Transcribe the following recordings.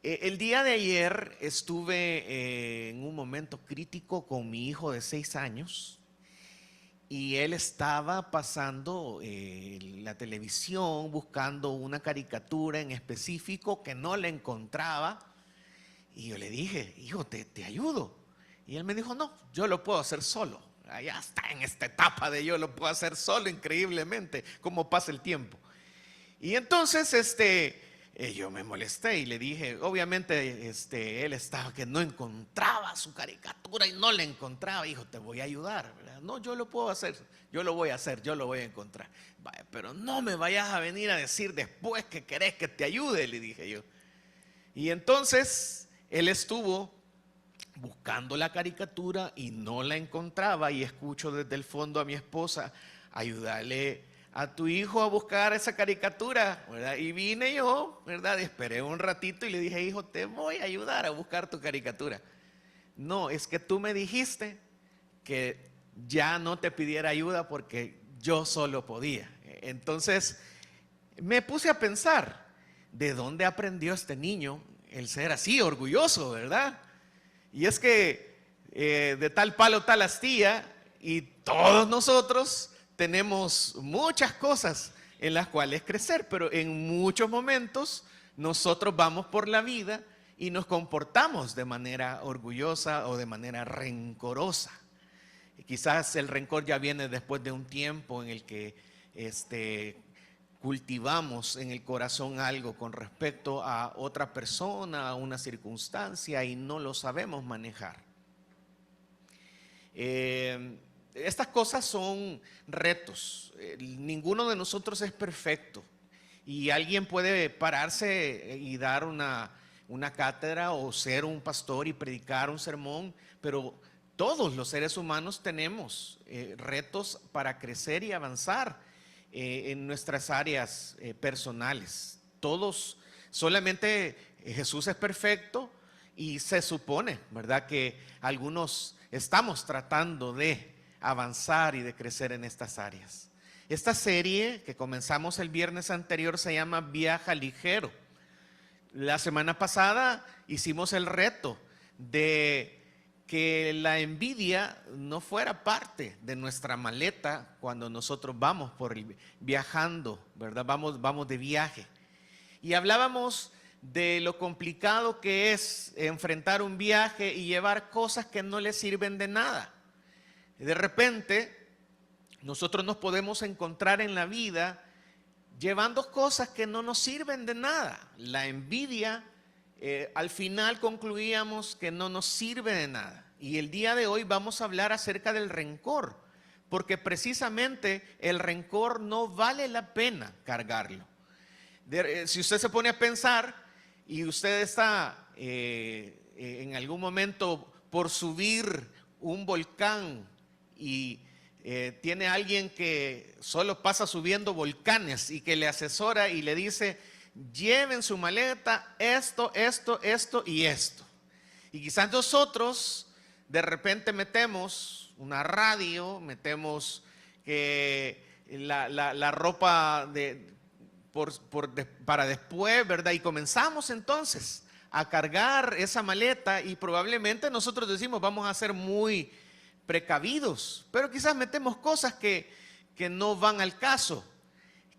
El día de ayer estuve en un momento crítico con mi hijo de 6 años y él estaba pasando la televisión buscando una caricatura en específico que no le encontraba y yo le dije, hijo, te ayudo. Y él me dijo, no, yo lo puedo hacer solo. Ya está en esta etapa de yo lo puedo hacer solo, increíblemente, cómo pasa el tiempo. Y entonces, yo me molesté y le dije, obviamente, él estaba que no encontraba su caricatura y no la encontraba. Hijo, te voy a ayudar, ¿verdad? No, yo lo puedo hacer, yo lo voy a hacer, yo lo voy a encontrar. Vaya, pero no me vayas a venir a decir después que querés que te ayude, le dije yo. Y entonces, él estuvo buscando la caricatura y no la encontraba y escucho desde el fondo a mi esposa, ayúdale a tu hijo a buscar esa caricatura, ¿verdad? Y vine yo, ¿verdad? Esperé un ratito y le dije, hijo, te voy a ayudar a buscar tu caricatura. No, es que tú me dijiste que ya no te pidiera ayuda porque yo solo podía. Entonces me puse a pensar, ¿de dónde aprendió este niño el ser así, orgulloso, verdad? Y es que de tal palo tal astilla y todos nosotros tenemos muchas cosas en las cuales crecer, pero en muchos momentos nosotros vamos por la vida y nos comportamos de manera orgullosa o de manera rencorosa. Y quizás el rencor ya viene después de un tiempo en el que cultivamos en el corazón algo con respecto a otra persona, a una circunstancia y no lo sabemos manejar. Estas cosas son retos. Ninguno de nosotros es perfecto y alguien puede pararse y dar una cátedra o ser un pastor y predicar un sermón, pero todos los seres humanos tenemos retos para crecer y avanzar en nuestras áreas personales. Todos, solamente Jesús es perfecto y se supone, ¿verdad?, que algunos estamos tratando de avanzar y de crecer en estas áreas. Esta serie que comenzamos el viernes anterior se llama Viaja Ligero. La semana pasada hicimos el reto de que la envidia no fuera parte de nuestra maleta cuando nosotros vamos viajando, ¿verdad? Vamos de viaje. Y hablábamos de lo complicado que es enfrentar un viaje y llevar cosas que no le sirven de nada. De repente, nosotros nos podemos encontrar en la vida llevando cosas que no nos sirven de nada. La envidia, al final concluíamos que no nos sirve de nada. Y el día de hoy vamos a hablar acerca del rencor, porque precisamente el rencor no vale la pena cargarlo. Si usted se pone a pensar y usted está en algún momento por subir un volcán y tiene alguien que solo pasa subiendo volcanes y que le asesora y le dice, lleven su maleta esto y esto. Y quizás nosotros de repente metemos una radio, metemos la ropa para después, ¿verdad? Y comenzamos entonces a cargar esa maleta y probablemente nosotros decimos vamos a ser muy precavidos, pero quizás metemos cosas que no van al caso.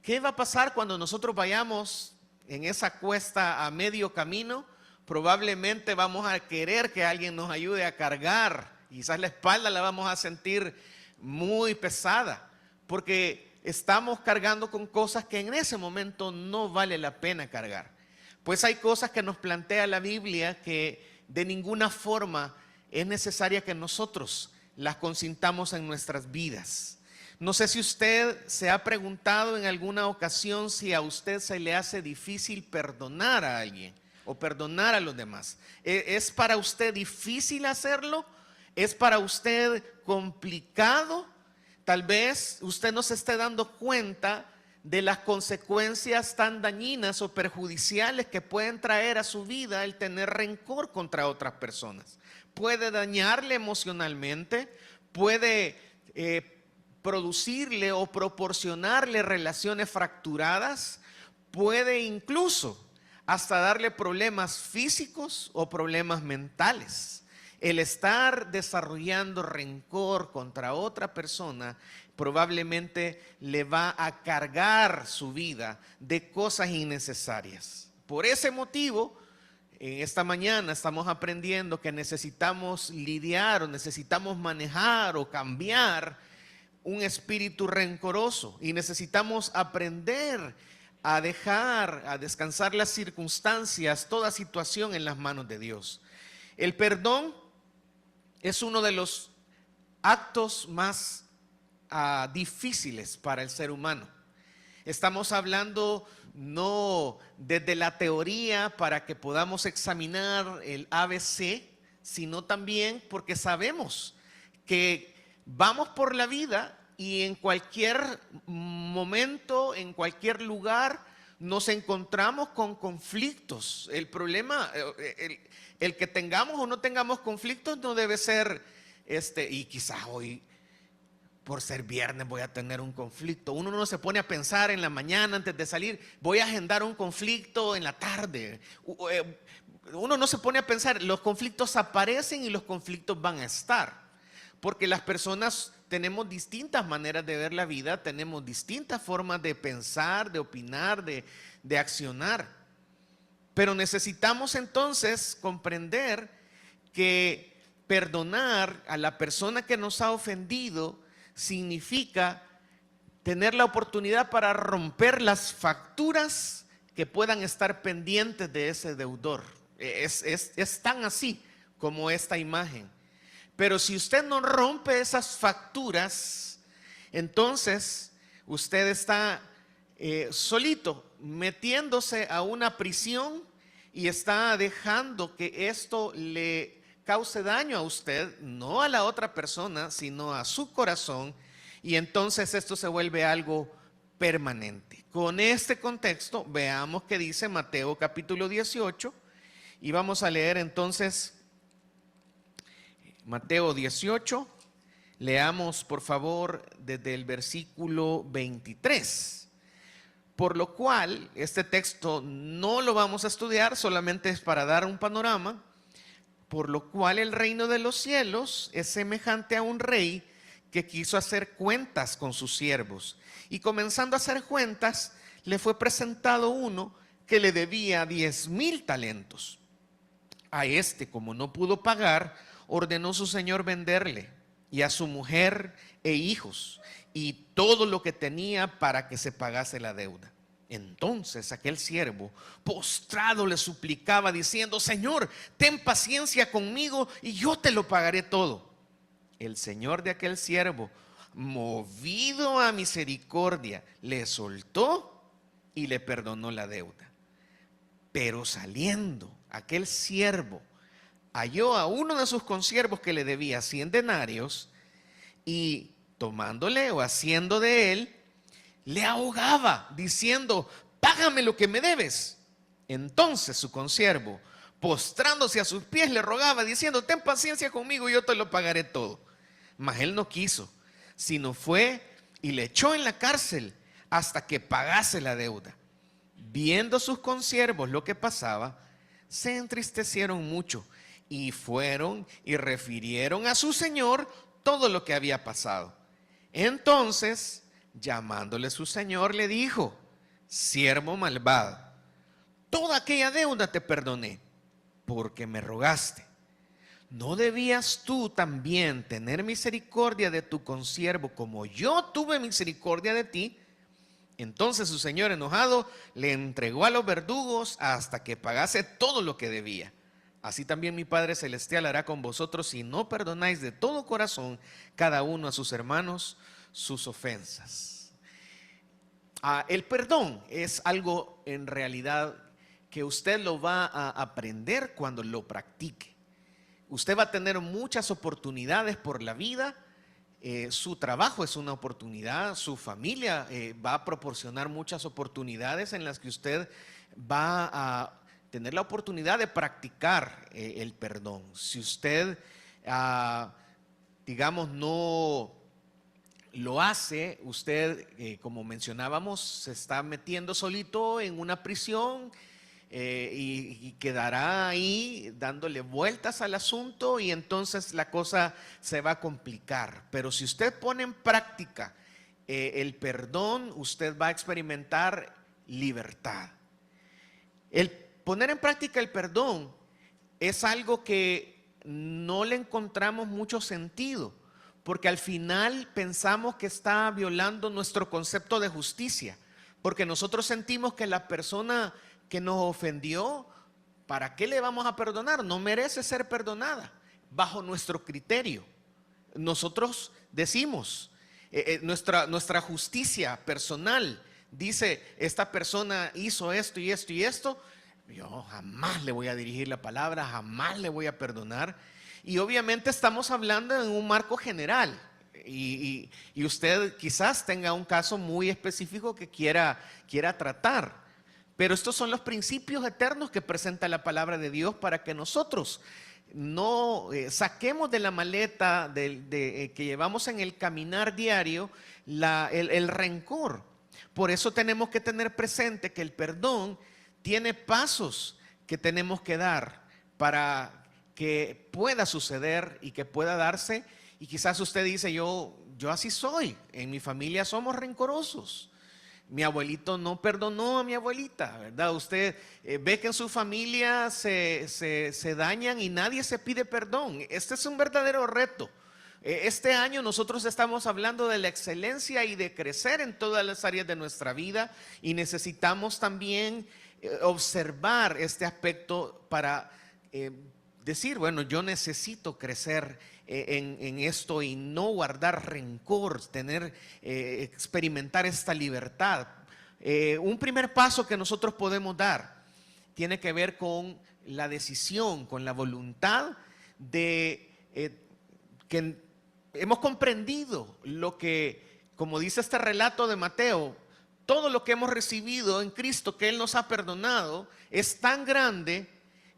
¿Qué va a pasar cuando nosotros vayamos en esa cuesta a medio camino? Probablemente vamos a querer que alguien nos ayude a cargar. Quizás la espalda la vamos a sentir muy pesada, porque estamos cargando con cosas que en ese momento no vale la pena cargar. Pues hay cosas que nos plantea la Biblia que de ninguna forma es necesaria que nosotros las consintamos en nuestras vidas. No sé si usted se ha preguntado en alguna ocasión si a usted se le hace difícil perdonar a alguien o perdonar a los demás. ¿Es para usted difícil hacerlo? ¿Es para usted complicado? Tal vez usted no se esté dando cuenta de las consecuencias tan dañinas o perjudiciales que pueden traer a su vida el tener rencor contra otras personas. Puede dañarle emocionalmente, puede producirle o proporcionarle relaciones fracturadas, puede incluso hasta darle problemas físicos o problemas mentales. El estar desarrollando rencor contra otra persona probablemente le va a cargar su vida de cosas innecesarias. Por ese motivo, esta mañana estamos aprendiendo que necesitamos lidiar o necesitamos manejar o cambiar un espíritu rencoroso y necesitamos aprender a dejar, a descansar las circunstancias, toda situación en las manos de Dios. El perdón es uno de los actos más difíciles para el ser humano. Estamos hablando no desde la teoría para que podamos examinar el ABC, sino también porque sabemos que vamos por la vida y en cualquier momento, en cualquier lugar, nos encontramos con conflictos. El problema, el que tengamos o no tengamos conflictos no debe ser, y quizás hoy, por ser viernes, voy a tener un conflicto. Uno no se pone a pensar en la mañana antes de salir, voy a agendar un conflicto en la tarde. Uno no se pone a pensar, los conflictos aparecen y los conflictos van a estar. Porque las personas tenemos distintas maneras de ver la vida, tenemos distintas formas de pensar, de opinar, de accionar. Pero necesitamos entonces comprender que perdonar a la persona que nos ha ofendido significa tener la oportunidad para romper las facturas que puedan estar pendientes de ese deudor. Es tan así como esta imagen. Pero si usted no rompe esas facturas, entonces usted está solito, metiéndose a una prisión y está dejando que esto le cause daño a usted, no a la otra persona, sino a su corazón, y entonces esto se vuelve algo permanente. Con este contexto, veamos qué dice Mateo capítulo 18, y vamos a leer entonces Mateo 18, leamos por favor desde el versículo 23. Por lo cual, este texto no lo vamos a estudiar, solamente es para dar un panorama. Por lo cual el reino de los cielos es semejante a un rey que quiso hacer cuentas con sus siervos. Y comenzando a hacer cuentas, le fue presentado uno que le debía 10,000 talentos. A este, como no pudo pagar, ordenó su señor venderle y a su mujer e hijos y todo lo que tenía para que se pagase la deuda. Entonces aquel siervo postrado le suplicaba diciendo: Señor, ten paciencia conmigo y yo te lo pagaré todo. El señor de aquel siervo, movido a misericordia, le soltó y le perdonó la deuda. Pero saliendo aquel siervo, halló a uno de sus consiervos que le debía 100 denarios y tomándole o haciendo de él, le ahogaba diciendo: págame lo que me debes. Entonces su consiervo, postrándose a sus pies, le rogaba diciendo: ten paciencia conmigo y yo te lo pagaré todo. Mas él no quiso, sino fue y le echó en la cárcel hasta que pagase la deuda. Viendo sus consiervos lo que pasaba, se entristecieron mucho y fueron y refirieron a su señor todo lo que había pasado. Entonces, llamándole su señor, le dijo: siervo malvado, toda aquella deuda te perdoné, porque me rogaste. ¿No debías tú también tener misericordia de tu consiervo como yo tuve misericordia de ti? Entonces su señor, enojado, le entregó a los verdugos hasta que pagase todo lo que debía. Así también mi Padre Celestial hará con vosotros si no perdonáis de todo corazón cada uno a sus hermanos sus ofensas. El perdón es algo en realidad que usted lo va a aprender cuando lo practique. Usted va a tener muchas oportunidades por la vida. Su trabajo es una oportunidad, su familia va a proporcionar muchas oportunidades en las que usted va a tener la oportunidad de practicar el perdón. Si usted, digamos, no lo hace, usted, como mencionábamos, se está metiendo solito en una prisión y quedará ahí dándole vueltas al asunto y entonces la cosa se va a complicar. Pero si usted pone en práctica el perdón, usted va a experimentar libertad. El poner en práctica el perdón es algo que no le encontramos mucho sentido, porque al final pensamos que está violando nuestro concepto de justicia, porque nosotros sentimos que la persona que nos ofendió, ¿para qué le vamos a perdonar? No merece ser perdonada bajo nuestro criterio. Nosotros decimos, nuestra justicia personal dice, esta persona hizo esto y esto y esto, yo jamás le voy a dirigir la palabra, jamás le voy a perdonar. Y obviamente estamos hablando en un marco general. Y usted quizás tenga un caso muy específico que quiera tratar. Pero estos son los principios eternos que presenta la palabra de Dios para que nosotros no saquemos de la maleta que llevamos en el caminar diario el rencor. Por eso tenemos que tener presente que el perdón tiene pasos que tenemos que dar para que pueda suceder y que pueda darse. Y quizás usted dice, yo así soy, en mi familia somos rencorosos. Mi abuelito no perdonó a mi abuelita, ¿verdad? Usted ve que en su familia se dañan y nadie se pide perdón. Este es un verdadero reto. Este año nosotros estamos hablando de la excelencia y de crecer en todas las áreas de nuestra vida y necesitamos también observar este aspecto para decir, bueno, yo necesito crecer en esto y no guardar rencor, experimentar esta libertad. Un primer paso que nosotros podemos dar tiene que ver con la decisión, con la voluntad de que hemos comprendido lo que, como dice este relato de Mateo, todo lo que hemos recibido en Cristo, que Él nos ha perdonado, es tan grande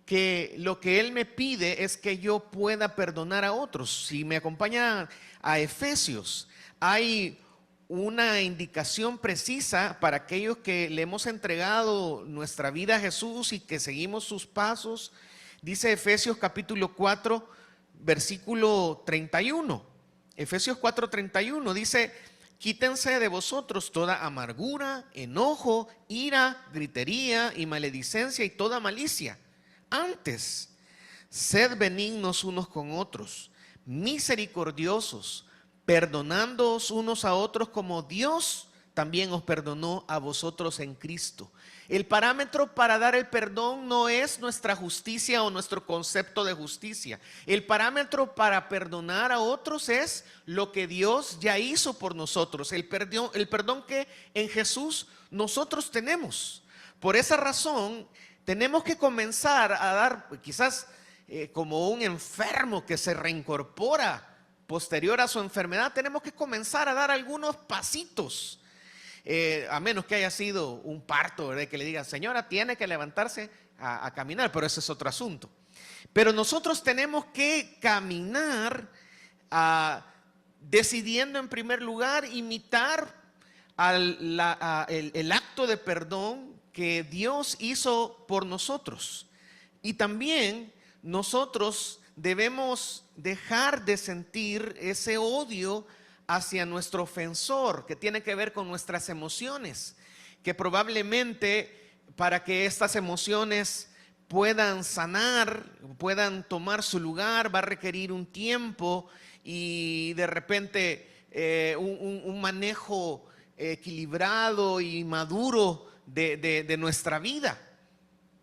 que lo que Él me pide es que yo pueda perdonar a otros. Si me acompaña a Efesios, hay una indicación precisa para aquellos que le hemos entregado nuestra vida a Jesús y que seguimos sus pasos. Dice Efesios capítulo 4, versículo 31. Efesios 4:31 dice: quítense de vosotros toda amargura, enojo, ira, gritería y maledicencia y toda malicia. Antes, sed benignos unos con otros, misericordiosos, perdonándoos unos a otros como Dios también os perdonó a vosotros en Cristo. El parámetro para dar el perdón no es nuestra justicia o nuestro concepto de justicia. El parámetro para perdonar a otros es lo que Dios ya hizo por nosotros, el perdón que en Jesús nosotros tenemos. Por esa razón tenemos que comenzar a dar, quizás como un enfermo que se reincorpora posterior a su enfermedad, tenemos que comenzar a dar algunos pasitos. A menos que haya sido un parto, ¿verdad? Que le diga, señora, tiene que levantarse a caminar, pero ese es otro asunto. Pero nosotros tenemos que caminar decidiendo en primer lugar imitar el acto de perdón que Dios hizo por nosotros. Y también nosotros debemos dejar de sentir ese odio hacia nuestro ofensor, que tiene que ver con nuestras emociones, que probablemente para que estas emociones puedan sanar, puedan tomar su lugar, va a requerir un tiempo y de repente un manejo equilibrado y maduro de nuestra vida.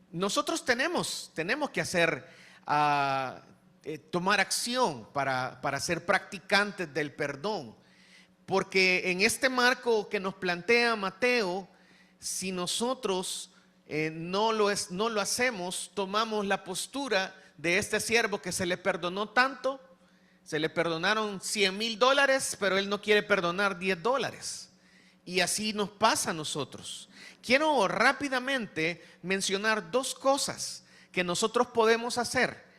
Nosotros tenemos que hacer tomar acción para ser practicantes del perdón, porque en este marco que nos plantea Mateo, si nosotros no lo hacemos, tomamos la postura de este siervo que se le perdonó tanto, se le perdonaron $100,000, pero él no quiere perdonar $10, y así nos pasa a nosotros. Quiero rápidamente mencionar dos cosas que nosotros podemos hacer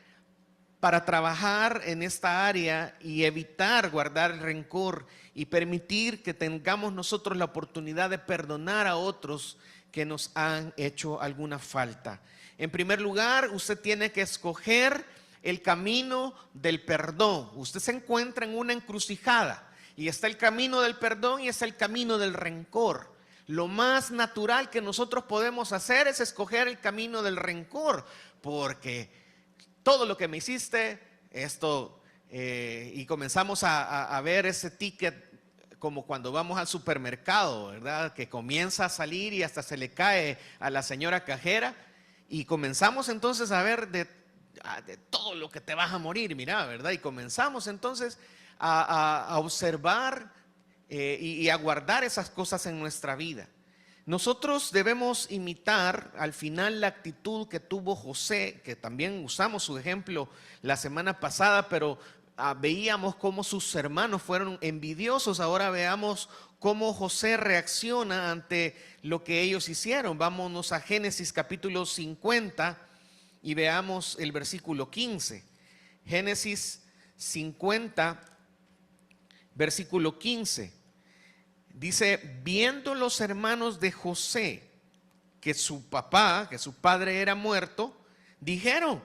para trabajar en esta área y evitar guardar el rencor y permitir que tengamos nosotros la oportunidad de perdonar a otros que nos han hecho alguna falta. En primer lugar, usted tiene que escoger el camino del perdón. Usted se encuentra en una encrucijada y está el camino del perdón y está el camino del rencor. Lo más natural que nosotros podemos hacer es escoger el camino del rencor, porque todo lo que me hiciste, esto, y comenzamos a ver ese ticket como cuando vamos al supermercado, ¿verdad? Que comienza a salir y hasta se le cae a la señora cajera, y comenzamos entonces a ver de todo lo que te vas a morir, mira, ¿verdad? Y comenzamos entonces a observar y a guardar esas cosas en nuestra vida. Nosotros debemos imitar al final la actitud que tuvo José, que también usamos su ejemplo la semana pasada, pero veíamos cómo sus hermanos fueron envidiosos. Ahora veamos cómo José reacciona ante lo que ellos hicieron. Vámonos a Génesis capítulo 50 y veamos el versículo 15. Génesis 50, versículo 15. Dice: viendo los hermanos de José que su papá, que su padre era muerto, dijeron: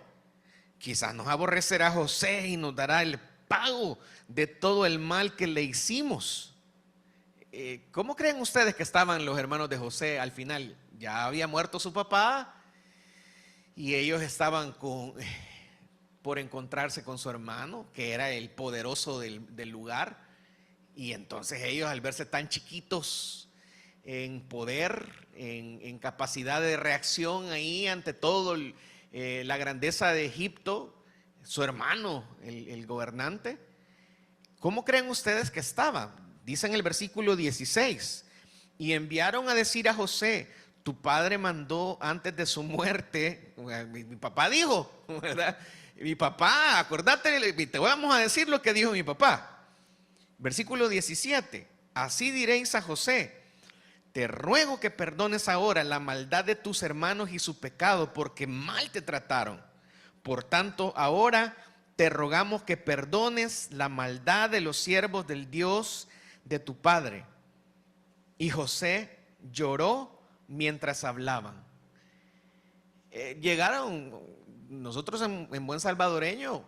quizás nos aborrecerá José y nos dará el pago de todo el mal que le hicimos. ¿Cómo creen ustedes que estaban los hermanos de José al final? Ya había muerto su papá y ellos estaban por encontrarse con su hermano, que era el poderoso del lugar. Y entonces ellos, al verse tan chiquitos en poder, en capacidad de reacción ahí ante todo la grandeza de Egipto, su hermano, el gobernante, ¿cómo creen ustedes que estaba? Dice en el versículo 16: y enviaron a decir a José: tu padre mandó antes de su muerte. Mi papá dijo, ¿verdad? Mi papá, acordate, te vamos a decir lo que dijo mi papá. Versículo 17: así diréis a José: te ruego que perdones ahora la maldad de tus hermanos y su pecado, porque mal te trataron. Por tanto, ahora te rogamos que perdones la maldad de los siervos del Dios de tu padre. Y José lloró mientras hablaban. Llegaron, nosotros en buen salvadoreño,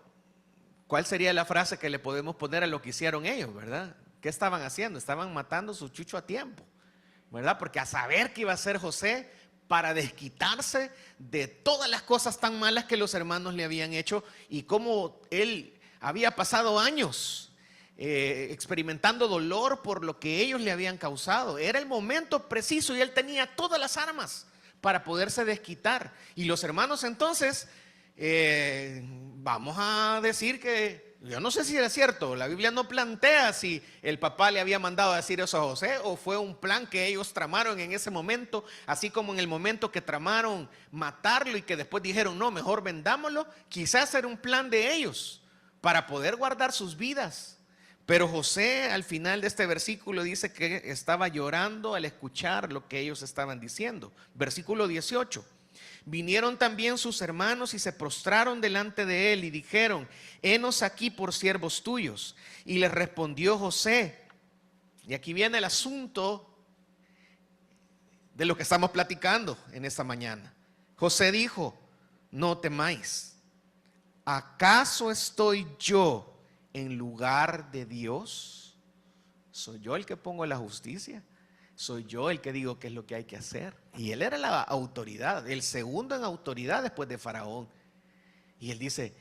¿cuál sería la frase que le podemos poner a lo que hicieron ellos, verdad? ¿Qué estaban haciendo? Estaban matando su chucho a tiempo, ¿verdad? Porque a saber que iba a ser José para desquitarse de todas las cosas tan malas que los hermanos le habían hecho, y cómo él había pasado años experimentando dolor por lo que ellos le habían causado. Era el momento preciso y él tenía todas las armas para poderse desquitar. Y los hermanos entonces, vamos a decir que, yo no sé si era cierto, la Biblia no plantea si el papá le había mandado a decir eso a José o fue un plan que ellos tramaron en ese momento, así como en el momento que tramaron matarlo y que después dijeron: no, mejor vendámoslo. Quizás era un plan de ellos para poder guardar sus vidas. Pero José, al final de este versículo, dice que estaba llorando al escuchar lo que ellos estaban diciendo. Versículo 18: vinieron también sus hermanos y se postraron delante de él y dijeron: henos aquí por siervos tuyos. Y les respondió José, y aquí viene el asunto de lo que estamos platicando en esta mañana. José dijo: no temáis, ¿acaso estoy yo en lugar de Dios? ¿Soy yo el que pongo la justicia? ¿Soy yo el que digo qué es lo que hay que hacer? Y él era la autoridad, el segundo en autoridad después de Faraón. Y él dice: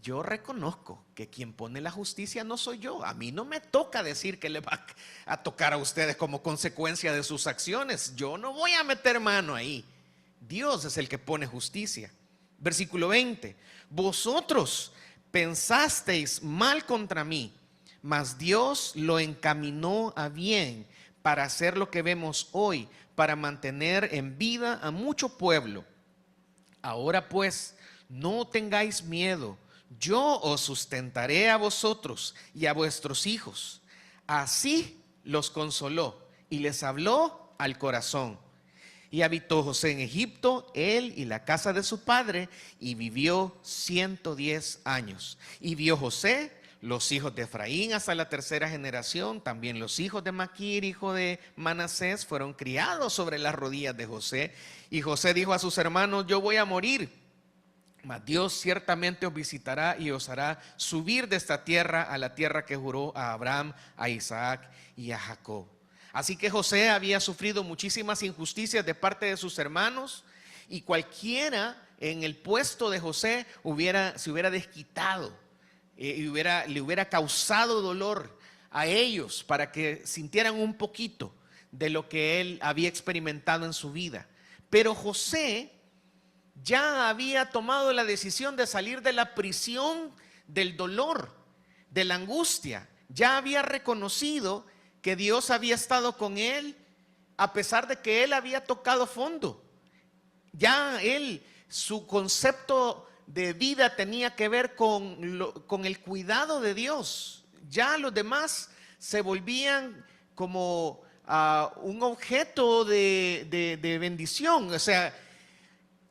yo reconozco que quien pone la justicia no soy yo. A mí no me toca decir que le va a tocar a ustedes como consecuencia de sus acciones. Yo no voy a meter mano ahí. Dios es el que pone justicia. Versículo 20: vosotros pensasteis mal contra mí, mas Dios lo encaminó a bien para hacer lo que vemos hoy, para mantener en vida a mucho pueblo. Ahora pues, no tengáis miedo, yo os sustentaré a vosotros y a vuestros hijos. Así los consoló y les habló al corazón. Y habitó José en Egipto, él y la casa de su padre, y vivió 110 años. Y vio José los hijos de Efraín hasta la tercera generación, también los hijos de Maquir, hijo de Manasés, fueron criados sobre las rodillas de José. Y José dijo a sus hermanos: yo voy a morir, mas Dios ciertamente os visitará y os hará subir de esta tierra a la tierra que juró a Abraham, a Isaac y a Jacob. Así que José había sufrido muchísimas injusticias de parte de sus hermanos, y cualquiera en el puesto de José se hubiera desquitado, le hubiera causado dolor a ellos para que sintieran un poquito de lo que él había experimentado en su vida. Pero José ya había tomado la decisión de salir de la prisión del dolor, de la angustia. Ya había reconocido que Dios había estado con él a pesar de que él había tocado fondo. Ya su concepto de vida tenía que ver con el cuidado de Dios. Ya los demás se volvían como un objeto de bendición. O sea,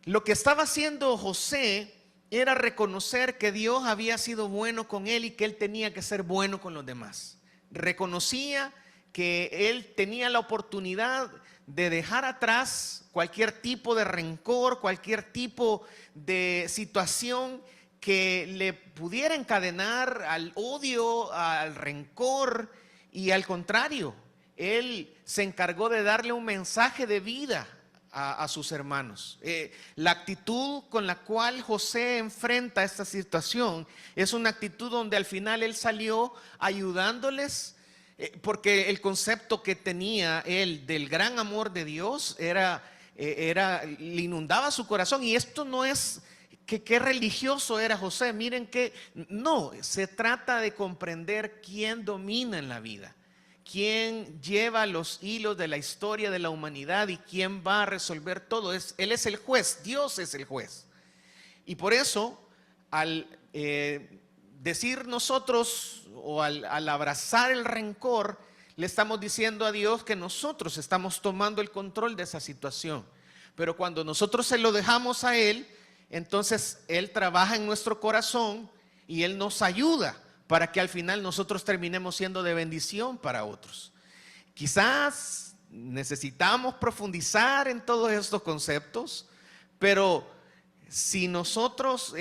lo que estaba haciendo José era reconocer que Dios había sido bueno con él y que él tenía que ser bueno con los demás. Reconocía que él tenía la oportunidad de dejar atrás cualquier tipo de rencor, cualquier tipo de situación que le pudiera encadenar al odio, al rencor, y al contrario, él se encargó de darle un mensaje de vida a sus hermanos. La actitud con la cual José enfrenta esta situación es una actitud donde al final él salió ayudándoles, porque el concepto que tenía él del gran amor de Dios le inundaba su corazón. Y esto no es que qué religioso era José. Miren que no, se trata de comprender quién domina en la vida, quién lleva los hilos de la historia de la humanidad y quién va a resolver todo. Él es el juez, Dios es el juez. Y por eso, al decir nosotros, o al abrazar el rencor, le estamos diciendo a Dios que nosotros estamos tomando el control de esa situación. Pero cuando nosotros se lo dejamos a Él, entonces Él trabaja en nuestro corazón y Él nos ayuda para que al final nosotros terminemos siendo de bendición para otros. Quizás necesitamos profundizar en todos estos conceptos, pero si nosotros,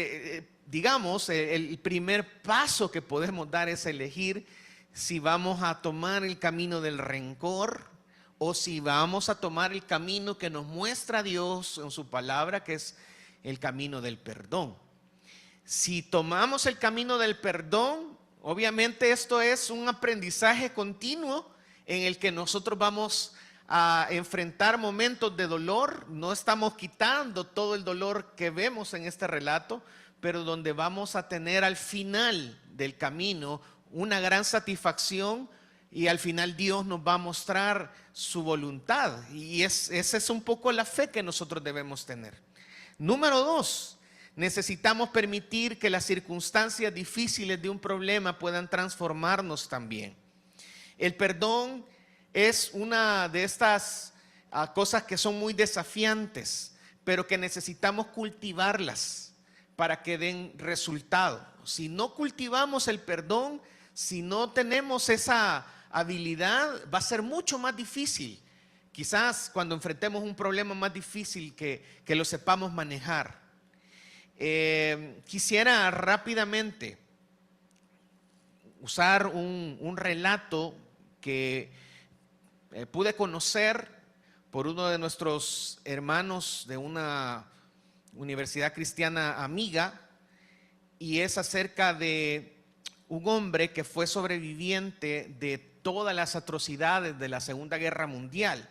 digamos, el primer paso que podemos dar es elegir si vamos a tomar el camino del rencor o si vamos a tomar el camino que nos muestra Dios en su palabra, que es el camino del perdón. Si tomamos el camino del perdón, obviamente esto es un aprendizaje continuo en el que nosotros vamos a enfrentar momentos de dolor. No estamos quitando todo el dolor que vemos en este relato, pero donde vamos a tener al final del camino una gran satisfacción, y al final Dios nos va a mostrar su voluntad. Y esa es un poco la fe que nosotros debemos tener. Número 2, necesitamos permitir que las circunstancias difíciles de un problema puedan transformarnos también. El perdón es una de estas cosas que son muy desafiantes, pero que necesitamos cultivarlas para que den resultado. Si no cultivamos el perdón, si no tenemos esa habilidad, va a ser mucho más difícil. Quizás cuando enfrentemos un problema más difícil que lo sepamos manejar. Quisiera rápidamente usar un relato que pude conocer por uno de nuestros hermanos de una universidad cristiana amiga, y es acerca de un hombre que fue sobreviviente de todas las atrocidades de la Segunda Guerra Mundial.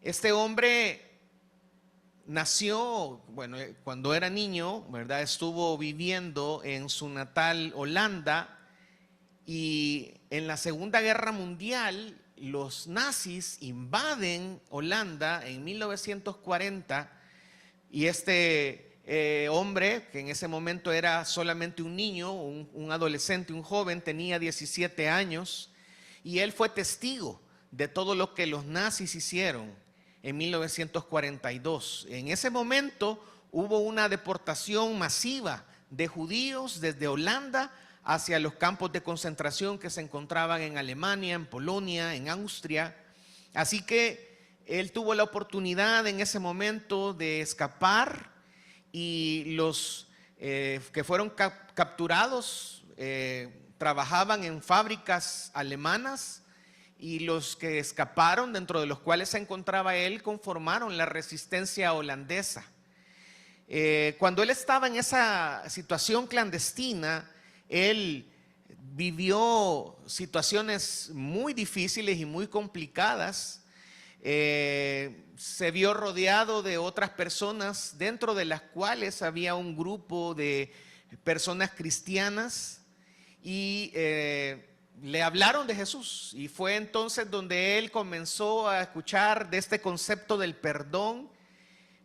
Este hombre nació, bueno, cuando era niño, ¿verdad? Estuvo viviendo en su natal Holanda, y en la Segunda Guerra Mundial los nazis invaden Holanda en 1940, y este hombre, que en ese momento era solamente un niño, un adolescente, un joven, tenía 17 años, y él fue testigo de todo lo que los nazis hicieron en 1942. En ese momento hubo una deportación masiva de judíos desde Holanda hacia los campos de concentración que se encontraban en Alemania, en Polonia, en Austria. Así que él tuvo la oportunidad en ese momento de escapar, y los que fueron capturados trabajaban en fábricas alemanas, y los que escaparon, dentro de los cuales se encontraba él, conformaron la resistencia holandesa. Cuando él estaba en esa situación clandestina, él vivió situaciones muy difíciles y muy complicadas. Se vio rodeado de otras personas, dentro de las cuales había un grupo de personas cristianas, y le hablaron de Jesús, y fue entonces donde él comenzó a escuchar de este concepto del perdón,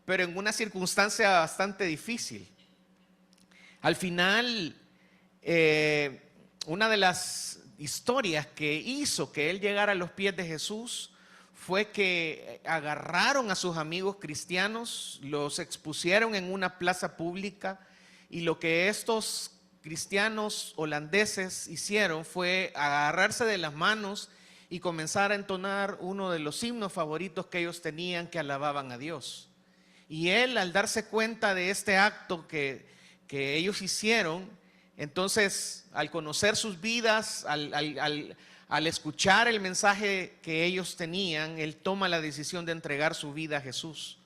pero en una circunstancia bastante difícil. Al final, una de las historias que hizo que él llegara a los pies de Jesús fue que agarraron a sus amigos cristianos, los expusieron en una plaza pública, y lo que estos cristianos holandeses hicieron fue agarrarse de las manos y comenzar a entonar uno de los himnos favoritos que ellos tenían, que alababan a Dios. Y él, al darse cuenta de este acto que ellos hicieron, entonces, al conocer sus vidas, al escuchar el mensaje que ellos tenían, él toma la decisión de entregar su vida a Jesús.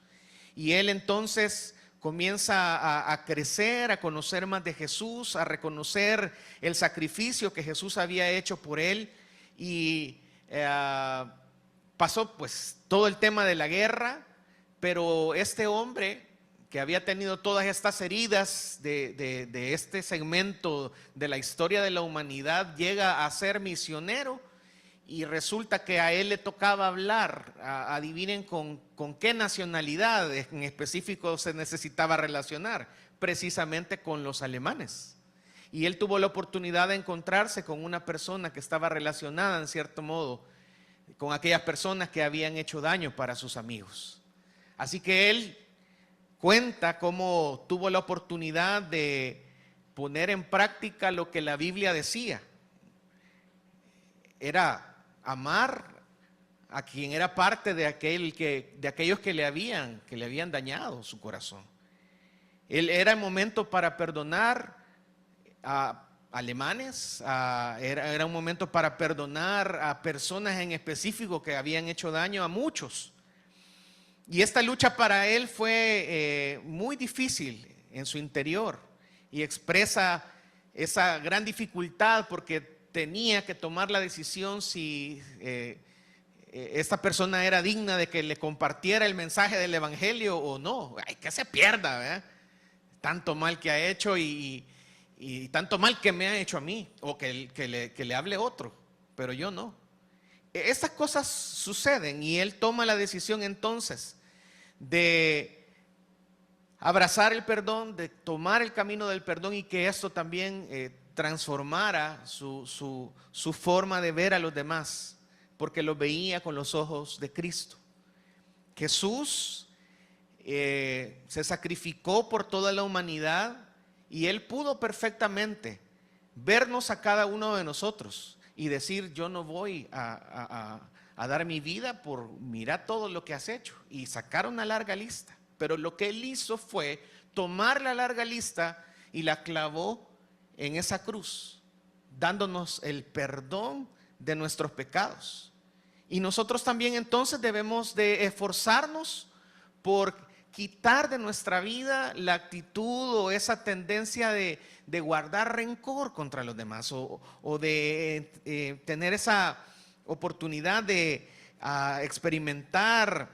Y él entonces comienza a crecer, a conocer más de Jesús, a reconocer el sacrificio que Jesús había hecho por él. Y pasó pues todo el tema de la guerra, pero este hombre que había tenido todas estas heridas de este segmento de la historia de la humanidad, llega a ser misionero, y resulta que a él le tocaba hablar, adivinen con qué nacionalidad en específico se necesitaba relacionar, precisamente con los alemanes. Y él tuvo la oportunidad de encontrarse con una persona que estaba relacionada en cierto modo con aquellas personas que habían hecho daño para sus amigos. Así que él cuenta cómo tuvo la oportunidad de poner en práctica lo que la Biblia decía. Era amar a quien era parte de aquellos que le habían dañado su corazón. Era el momento para perdonar a alemanes, era un momento para perdonar a personas en específico que habían hecho daño a muchos. Y esta lucha para él fue muy difícil en su interior, y expresa esa gran dificultad porque tenía que tomar la decisión si esta persona era digna de que le compartiera el mensaje del evangelio o no. Ay, que se pierda, ¿verdad? Tanto mal que ha hecho y tanto mal que me ha hecho a mí, o que le hable otro, pero yo no. Estas cosas suceden, y él toma la decisión entonces de abrazar el perdón, de tomar el camino del perdón, y que esto también transformara su forma de ver a los demás, porque los veía con los ojos de Cristo. Jesús se sacrificó por toda la humanidad, y él pudo perfectamente vernos a cada uno de nosotros y decir: yo no voy a dar mi vida por mirar todo lo que has hecho, y sacar una larga lista. Pero lo que él hizo fue tomar la larga lista y la clavó en esa cruz, dándonos el perdón de nuestros pecados. Y nosotros también entonces debemos de esforzarnos por quitar de nuestra vida la actitud o esa tendencia de guardar rencor contra los demás, o de tener esa oportunidad de experimentar,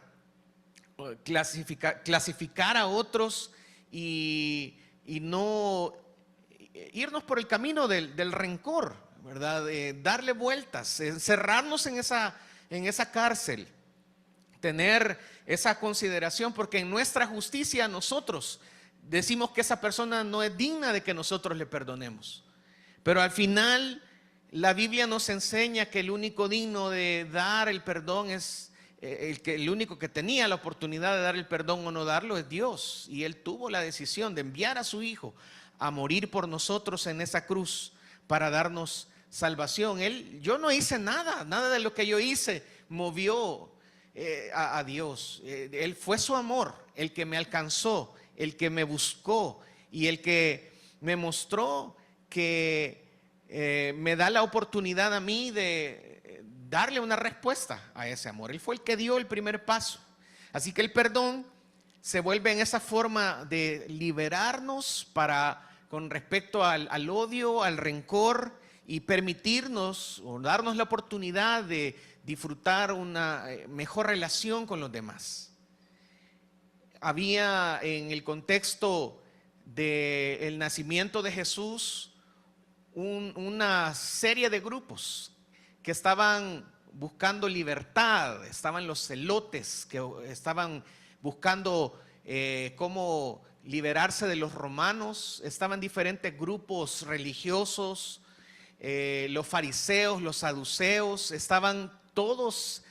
clasificar a otros, y no irnos por el camino del rencor, ¿verdad? Darle vueltas, encerrarnos en esa cárcel, tener esa consideración, porque en nuestra justicia nosotros decimos que esa persona no es digna de que nosotros le perdonemos. Pero al final la Biblia nos enseña que el único digno de dar el perdón es el único que tenía la oportunidad de dar el perdón o no darlo es Dios. Y Él tuvo la decisión de enviar a su Hijo a morir por nosotros en esa cruz, para darnos salvación. Yo no hice nada, nada de lo que yo hice movió a Dios. Él fue su amor el que me alcanzó, el que me buscó y el que me mostró que me da la oportunidad a mí de darle una respuesta a ese amor. Él fue el que dio el primer paso. Así que el perdón se vuelve en esa forma de liberarnos con respecto al odio, al rencor, y permitirnos o darnos la oportunidad de disfrutar una mejor relación con los demás. Había en el contexto del nacimiento de Jesús una serie de grupos que estaban buscando libertad. Estaban los celotes que estaban buscando cómo liberarse de los romanos. Estaban diferentes grupos religiosos, los fariseos, los saduceos. Estaban todos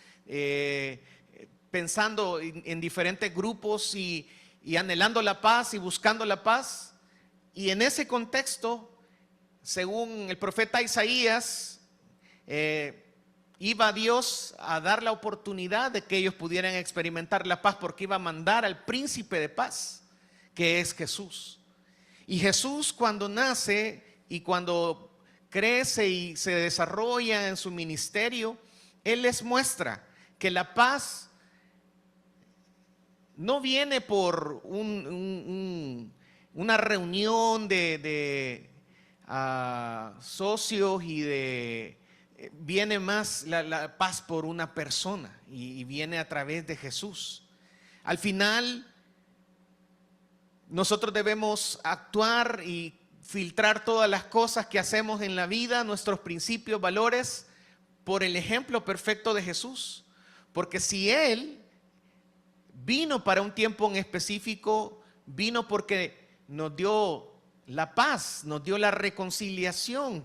pensando en diferentes grupos y anhelando la paz y buscando la paz. Y en ese contexto, según el profeta Isaías, iba Dios a dar la oportunidad de que ellos pudieran experimentar la paz, porque iba a mandar al príncipe de paz, que es Jesús. Y Jesús, cuando nace y cuando crece y se desarrolla en su ministerio, Él les muestra que la paz no viene por una reunión de socios viene más la paz por una persona y viene a través de Jesús. Al final, nosotros debemos actuar y filtrar todas las cosas que hacemos en la vida, nuestros principios, valores, por el ejemplo perfecto de Jesús. Porque si Él vino para un tiempo en específico, vino porque nos dio la paz, nos dio la reconciliación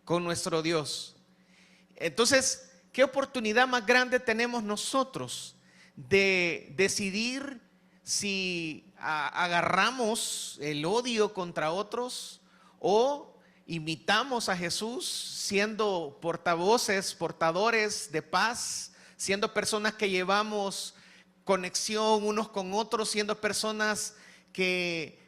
con nuestro Dios. Entonces, ¿qué oportunidad más grande tenemos nosotros de decidir si agarramos el odio contra otros o imitamos a Jesús siendo portavoces, portadores de paz, siendo personas que llevamos conexión unos con otros, siendo personas que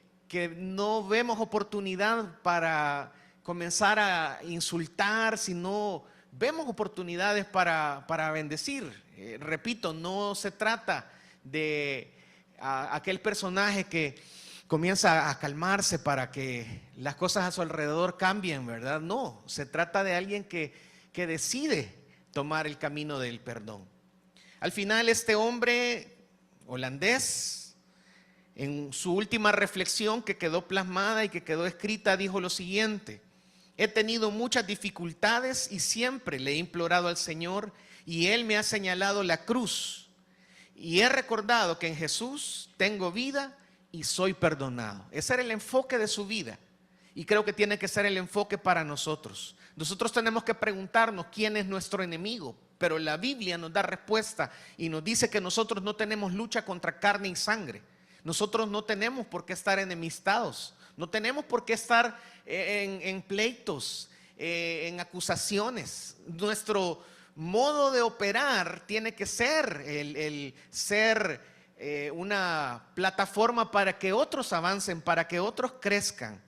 no vemos oportunidad para comenzar a insultar, sino vemos oportunidades para bendecir? Repito, no se trata de aquel personaje que comienza a calmarse para que las cosas a su alrededor cambien, ¿verdad? No, se trata de alguien que decide tomar el camino del perdón. Al final, este hombre holandés, en su última reflexión que quedó plasmada y que quedó escrita, dijo lo siguiente: he tenido muchas dificultades y siempre le he implorado al Señor y Él me ha señalado la cruz. Y he recordado que en Jesús tengo vida y soy perdonado. Ese era el enfoque de su vida. Y creo que tiene que ser el enfoque para nosotros. Nosotros tenemos que preguntarnos quién es nuestro enemigo. Pero la Biblia nos da respuesta y nos dice que nosotros no tenemos lucha contra carne y sangre. Nosotros no tenemos por qué estar enemistados. No tenemos por qué estar en pleitos, en acusaciones. Nuestro modo de operar tiene que ser el ser una plataforma para que otros avancen, para que otros crezcan.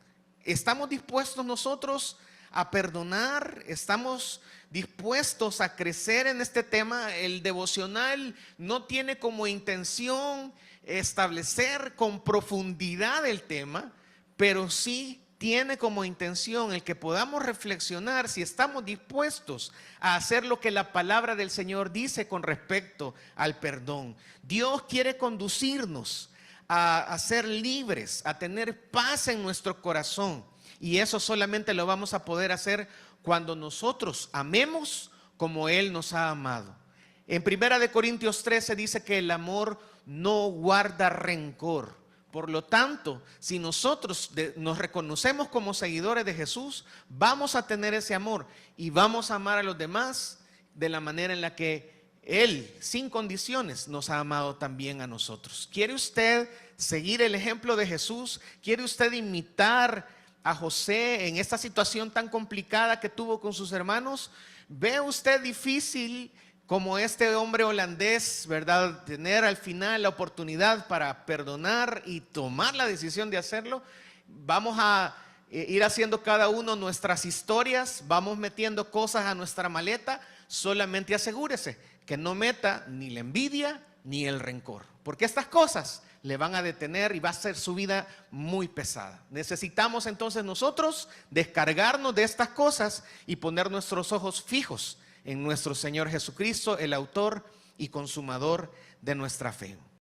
¿Estamos dispuestos nosotros a perdonar? ¿Estamos dispuestos a crecer en este tema? El devocional no tiene como intención establecer con profundidad el tema, pero sí tiene como intención el que podamos reflexionar si estamos dispuestos a hacer lo que la palabra del Señor dice con respecto al perdón. Dios quiere conducirnos a ser libres, a tener paz en nuestro corazón, y eso solamente lo vamos a poder hacer cuando nosotros amemos como Él nos ha amado. En 1 Corintios 13 dice que el amor no guarda rencor. Por lo tanto, si nosotros nos reconocemos como seguidores de Jesús, vamos a tener ese amor y vamos a amar a los demás de la manera en la que Él, sin condiciones, nos ha amado también a nosotros. ¿Quiere usted seguir el ejemplo de Jesús? ¿Quiere usted imitar a José en esta situación tan complicada que tuvo con sus hermanos? ¿Ve usted difícil como este hombre holandés, verdad, tener al final la oportunidad para perdonar y tomar la decisión de hacerlo? Vamos a ir haciendo cada uno nuestras historias, vamos metiendo cosas a nuestra maleta. Solamente asegúrese que no meta ni la envidia ni el rencor, porque estas cosas le van a detener y va a ser su vida muy pesada. Necesitamos entonces nosotros descargarnos de estas cosas y poner nuestros ojos fijos en nuestro Señor Jesucristo, el autor y consumador de nuestra fe.